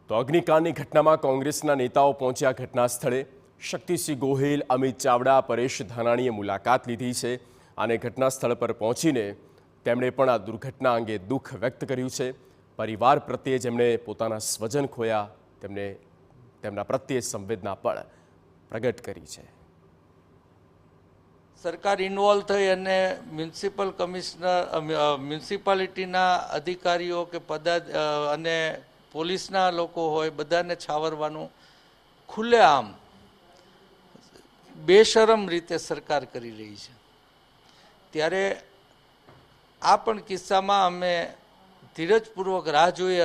તો અગ્નિકાંડની ઘટનામાં કોંગ્રેસના નેતાઓ પહોંચ્યા ઘટના સ્થળે। શક્તિસિંહ ગોહિલ, અમિત ચાવડા, પરેશ ધાનાણીએ મુલાકાત લીધી છે અને ઘટના સ્થળ પર પહોંચીને તેમણે પણ આ દુર્ઘટના અંગે દુઃખ વ્યક્ત કર્યું છે। પરિવાર પ્રત્યે જેમણે પોતાના સ્વજન ખોયા તેમને તેમના પ્રત્યે સંવેદના પણ પ્રગટ કરી છે। સરકાર ઇન્વોલ્વ થઈ અને મ્યુનિસિપલ કમિશનર મ્યુનિસિપાલિટીના અધિકારીઓ કે અને પોલીસના લોકો હોય બધાને છાવરવાનું ખુલ્લેઆમ બેશરમ રીતે સરકાર કરી રહી છે। ત્યારે આ પણ કિસ્સામાં અમે ધીરજપૂર્વક રાહ જોઈ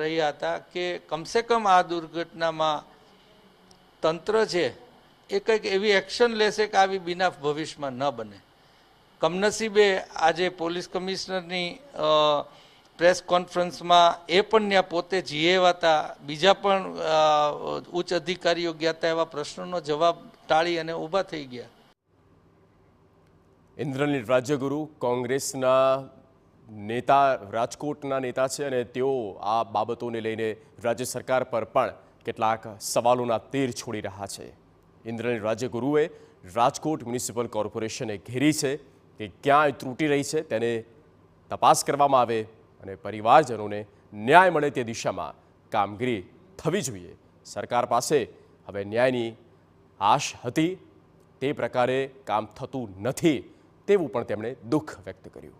રહ્યા હતા કે કમસે કમ આ દુર્ઘટનામાં તંત્ર છે એ કંઈક એવી એક્શન લેશે કે આવી બીના ભવિષ્યમાં ન બને। કમનસીબે આજે પોલીસ કમિશનરની પ્રેસ કોન્ફરન્સમાં એ પણ ત્યાં પોતે જીએવા હતા, બીજા પણ ઉચ્ચ અધિકારીઓ ગયા હતા, એવા પ્રશ્નોનો જવાબ ટાળી અને ઊભા થઈ ગયા। ઇન્દ્રનીલ રાજ્યગુરુ કોંગ્રેસના નેતા, રાજકોટના નેતા છે અને તેઓ આ બાબતોને લઈને રાજ્ય સરકાર પર પણ કેટલાક સવાલોના તીર છોડી રહ્યા છે। ઇન્દ્રનીલ રાજ્યગુરુએ રાજકોટ મ્યુનિસિપલ કોર્પોરેશને ઘેરી છે કે ક્યાં ત્રુટી રહી છે તેને તપાસ કરવામાં આવે અને પરિવારજનોને ન્યાય મળે તે દિશામાં કામગીરી થવી જોઈએ। સરકાર પાસે હવે ન્યાયની આશ હતી, તે પ્રકારે કામ થતું નથી તેવું પણ તેમણે દુઃખ વ્યક્ત કર્યું।